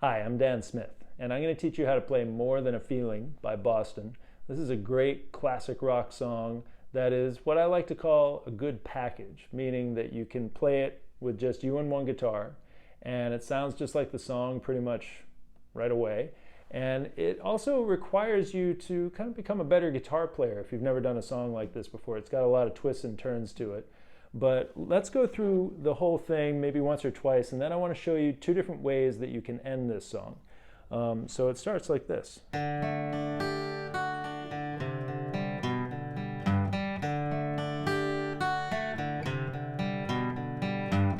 Hi, I'm Dan Smith, and I'm going to teach you how to play More Than a Feeling by Boston. This is a great classic rock song that is what I like to call a good package, meaning that you can play it with just you and one guitar, and it sounds just like the song pretty much right away. And it also requires you to kind of become a better guitar player if you've never done a song like this before. It's got a lot of twists and turns to it. But let's go through the whole thing maybe once or twice, and then I want to show you two different ways that you can end this song. So it starts like this.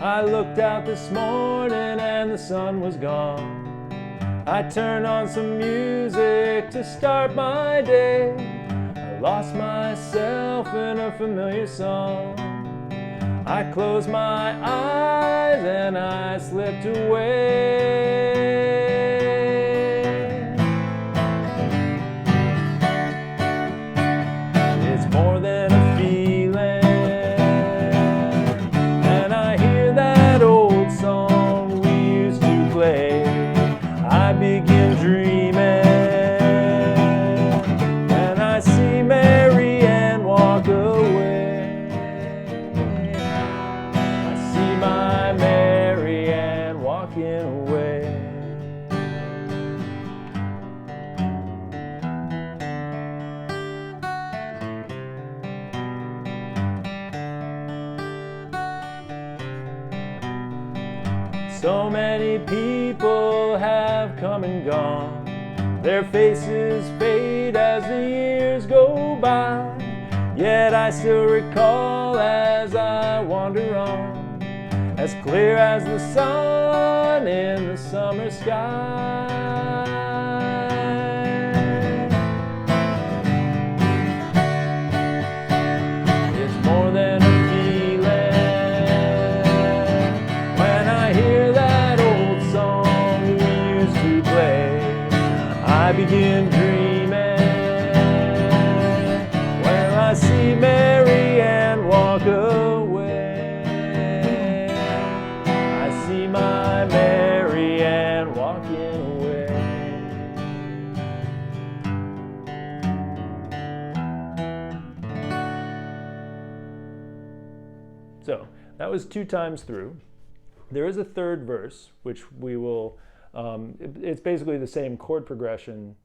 I looked out this morning and the sun was gone. I turned on some music to start my day. I lost myself in a familiar song. I closed my eyes and I slipped away. It's more than a feeling, and I hear that old song we used to play. I begin dreaming, and I see Mary Ann walk away. My Mary Ann walking away. So many people have come and gone. Their faces fade as the years go by. Yet I still recall as I wander on, as clear as the sun in the summer sky. It's more than a feeling when I hear that old song we used to play. I begin dreaming when I see Mary Ann walk away. My Mary Ann walking away. So that was 2 times through. There is a third verse, which we will, it's basically the same chord progression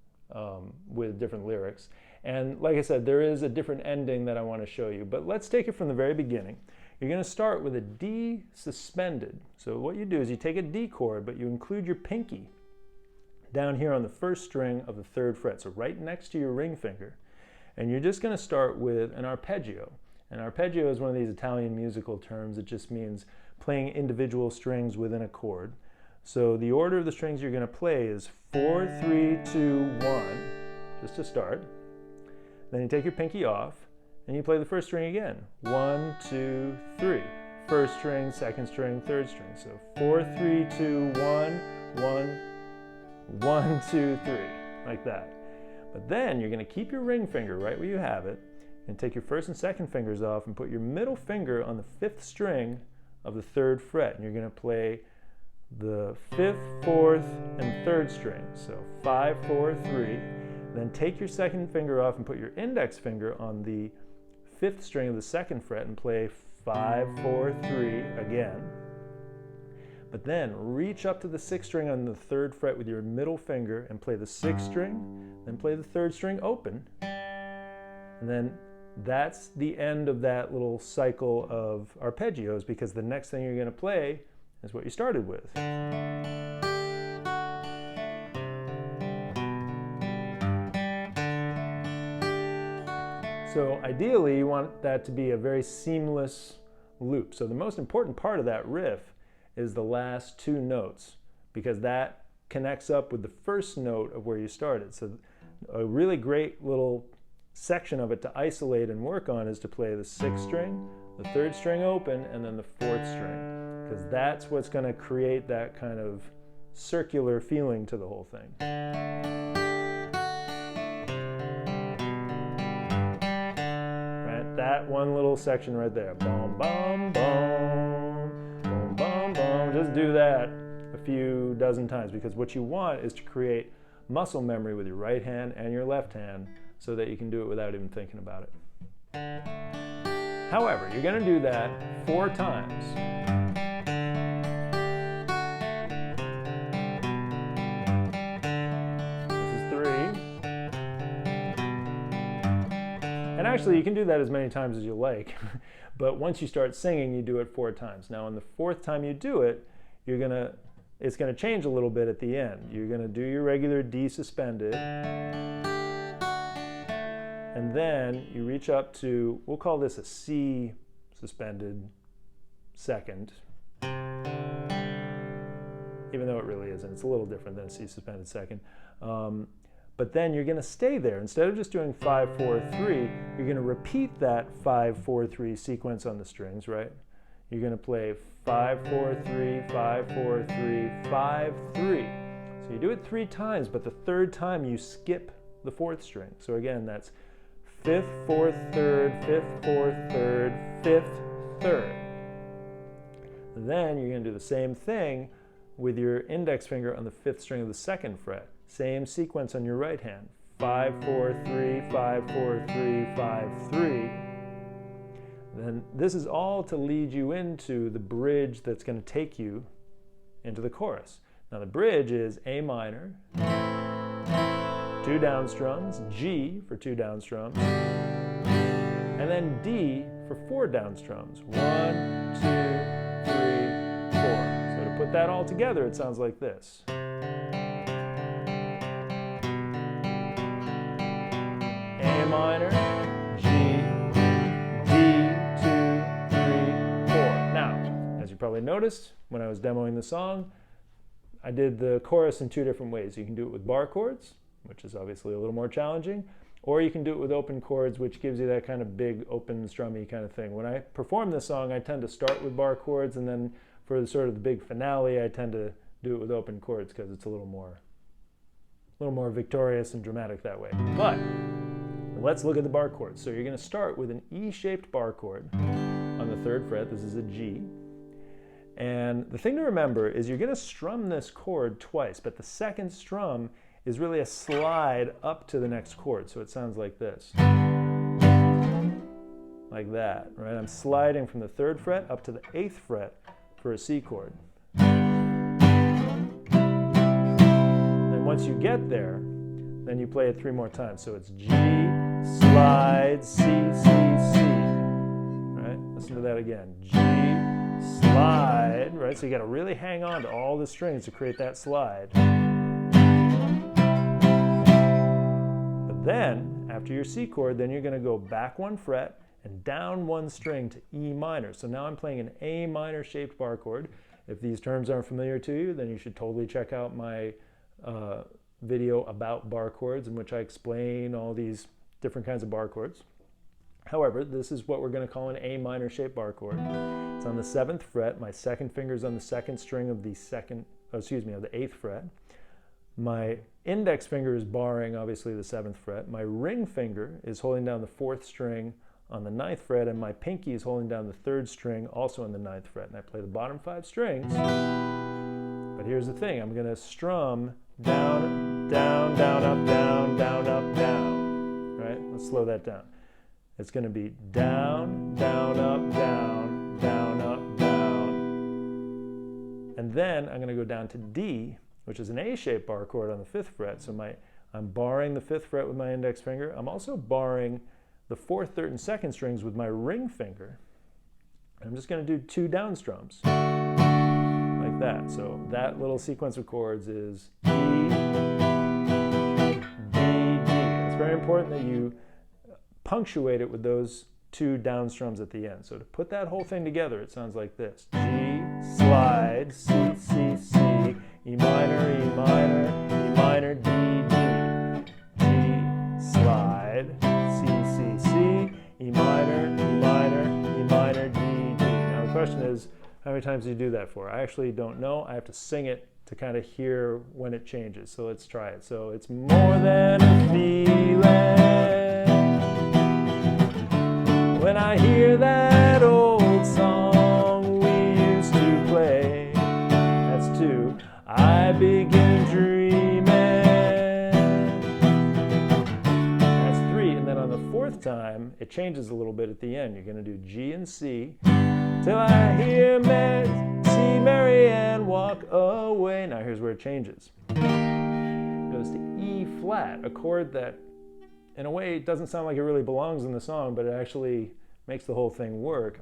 with different lyrics. And like I said, there is a different ending that I want to show you, but let's take it from the very beginning. You're going to start with a D suspended. So what you do is you take a D chord, but you include your pinky down here on the first string of the 3rd fret, so right next to your ring finger. And you're just going to start with an arpeggio. An arpeggio is one of these Italian musical terms. It just means playing individual strings within a chord. So the order of the strings you're going to play is 4, 3, 2, 1, just to start. Then you take your pinky off, and you play the first string again. 1, 2, 3. First string, second string, third string. So 4, 3, 2, 1, 1, 1, 2, 3, like that. But then you're going to keep your ring finger right where you have it, and take your first and second fingers off and put your middle finger on the 5th string of the 3rd fret. And you're going to play the 5th, 4th, and 3rd string. So 5, 4, 3. Then take your second finger off and put your index finger on the 5th string of the 2nd fret and play 5, 4, 3 again. But then reach up to the 6th string on the 3rd fret with your middle finger and play the 6th string, then play the 3rd string open. And then that's the end of that little cycle of arpeggios, because the next thing you're going to play is what you started with. So ideally, you want that to be a very seamless loop. So the most important part of that riff is the last 2 notes, because that connects up with the first note of where you started. So a really great little section of it to isolate and work on is to play the 6th string, the 3rd string open, and then the 4th string, because that's what's going to create that kind of circular feeling to the whole thing. That one little section right there. Boom, boom, boom, boom, boom, boom. Just do that a few few dozen times, because what you want is to create muscle memory with your right hand and your left hand so that you can do it without even thinking about it. However, you're going to do that 4 times. This is 3. And actually, you can do that as many times as you like. But once you start singing, you do it 4 times. Now, on the 4th time you do it, it's going to change a little bit at the end. You're going to do your regular D suspended. And then you reach up to, we'll call this a C suspended second. Even though it really isn't. It's a little different than a C suspended second. But then you're going to stay there. Instead of just doing 5, 4, 3, you're going to repeat that 5, 4, 3 sequence on the strings, right? You're going to play 5, 4, 3, 5, 4, 3, 5, 3. So you do it 3 times, but the 3rd time you skip the 4th string. So again, that's 5th, 4th, 3rd, 5th, 4th, 3rd, 5th, 3rd. Then you're going to do the same thing with your index finger on the 5th string of the 2nd fret. Same sequence on your right hand. 5, 4, 3, 5, 4, 3, 5, 3. Then this is all to lead you into the bridge that's going to take you into the chorus. Now the bridge is A minor, 2 down strums, G for 2 down strums, and then D for 4 down strums. 1, 2, 3, 4. So to put that all together, it sounds like this. A minor, G, D, 2, 3, 4. Now, as you probably noticed, when I was demoing the song, I did the chorus in 2 different ways. You can do it with bar chords, which is obviously a little more challenging, or you can do it with open chords, which gives you that kind of big, open, strummy kind of thing. When I perform this song, I tend to start with bar chords, and then for the sort of the big finale, I tend to do it with open chords because it's a little more victorious and dramatic that way. But let's look at the bar chords. So you're going to start with an E-shaped bar chord on the 3rd fret. This is a G. And the thing to remember is you're going to strum this chord twice, but the 2nd strum is really a slide up to the next chord. So it sounds like this. Like that, right? I'm sliding from the 3rd fret up to the 8th fret for a C chord. Then once you get there, then you play it 3 more times. So it's G, slide, C, C, C. Right? Listen to that again. G, slide, right? So you got to really hang on to all the strings to create that slide. But then, after your C chord, then you're going to go back 1 fret and down 1 string to E minor. So now I'm playing an A minor shaped bar chord. If these terms aren't familiar to you, then you should totally check out my video about bar chords, in which I explain all these different kinds of bar chords. However, this is what we're going to call an A minor shaped bar chord. It's on the 7th fret. My 2nd finger is on the 2nd string of the of the 8th fret. My index finger is barring, obviously, the 7th fret. My ring finger is holding down the 4th string on the 9th fret, and my pinky is holding down the 3rd string, also on the 9th fret. And I play the bottom 5 strings. But here's the thing. I'm going to strum down, down, down, up, down, down, up, down. Right? Let's slow that down. It's going to be down, down, up, down, down, up, down. And then I'm going to go down to D, which is an A-shaped bar chord on the 5th fret. So I'm barring the 5th fret with my index finger. I'm also barring the 4th, 3rd, and 2nd strings with my ring finger. I'm just going to do 2 down strums. Like that. So that little sequence of chords is E, D, D. It's very important that you punctuate it with those 2 down strums at the end. So to put that whole thing together, it sounds like this. G, slide, C, C, C, E minor, E minor, E minor, D, D. G, slide, C, C, C, E minor, E minor, E minor, D, D. Now the question is, how many times do you do that for? I actually don't know. I have to sing it to kind of hear when it changes. So let's try it. So it's more than a feeling when I hear that old song we used to play. That's 2. it changes a little bit at the end. You're going to do G and C till I hear see Mary Ann walk away. Now here's where it changes. It goes to E flat, a chord that in a way it doesn't sound like it really belongs in the song, but it actually makes the whole thing work.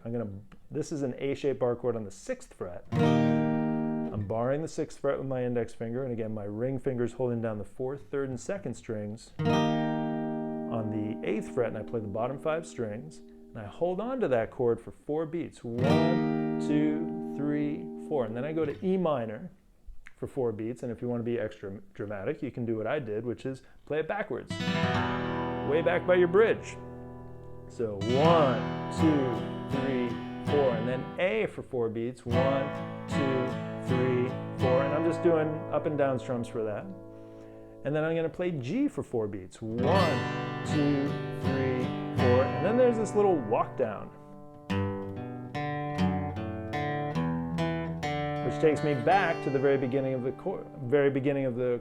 This is an A-shaped bar chord on the 6th fret. I'm barring the 6th fret with my index finger, and again my ring finger's holding down the 4th, 3rd, and 2nd strings. On the 8th fret, and I play the bottom 5 strings, and I hold on to that chord for 4 beats. 1, 2, 3, 4, and then I go to E minor for 4 beats, and if you want to be extra dramatic, you can do what I did, which is play it backwards, way back by your bridge. So 1, 2, 3, 4, and then A for 4 beats. 1, 2, 3, 4, and I'm just doing up and down strums for that. And then I'm going to play G for 4 beats. 1, 2, 3, 4, and then there's this little walk down, which takes me back to the very beginning of the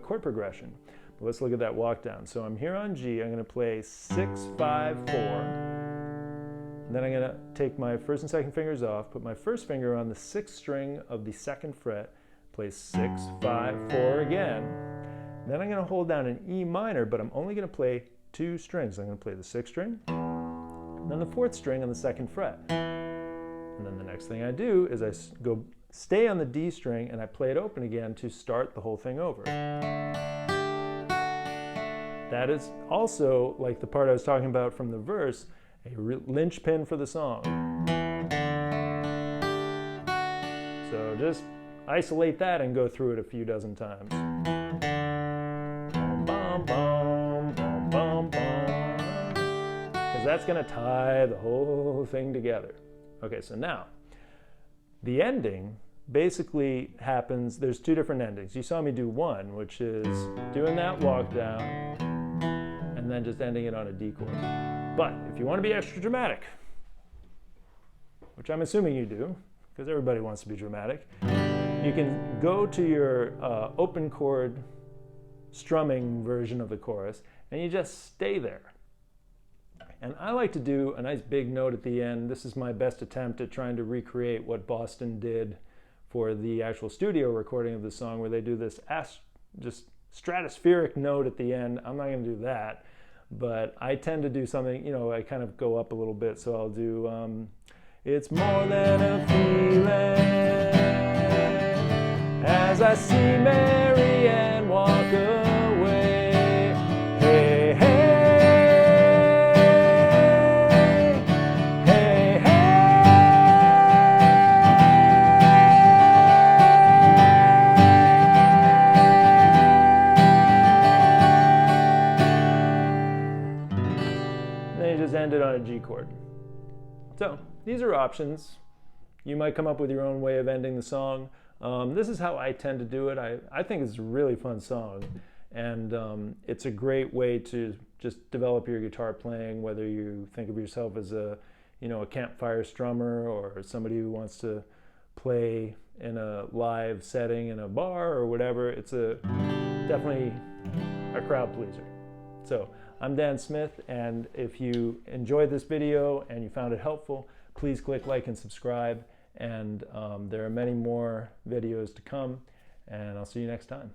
chord progression. But let's look at that walk down. So I'm here on G. I'm going to play 6, 5, 4. And then I'm going to take my 1st and 2nd fingers off, put my 1st finger on the 6th string of the 2nd fret, play 6, 5, 4 again. Then I'm going to hold down an E minor, but I'm only going to play 2 strings. I'm going to play the 6th string, and then the 4th string on the 2nd fret. And then the next thing I do is I stay on the D string and I play it open again to start the whole thing over. That is also, like the part I was talking about from the verse, a linchpin for the song. So just isolate that and go through it a few dozen times. Because that's going to tie the whole thing together. Okay, so now, the ending basically happens, there's 2 different endings. You saw me do one, which is doing that walk down, and then just ending it on a D chord. But if you want to be extra dramatic, which I'm assuming you do, because everybody wants to be dramatic, you can go to your open chord strumming version of the chorus, and you just stay there. And I like to do a nice big note at the end. This is my best attempt at trying to recreate what Boston did for the actual studio recording of the song, where they do this just stratospheric note at the end. I'm not going to do that, but I tend to do something, you know, I kind of go up a little bit, so I'll do it's more than a feeling as I see Mary Ann walk away. Hey, hey, hey, hey. And then you just end it on a G chord. So these are options. You might come up with your own way of ending the song. This is how I tend to do it. I think it's a really fun song, and it's a great way to just develop your guitar playing, whether you think of yourself as a campfire strummer or somebody who wants to play in a live setting in a bar or whatever. It's definitely a crowd pleaser. So I'm Dan Smith, and if you enjoyed this video and you found it helpful, please click like and subscribe. And there are many more videos to come, and I'll see you next time.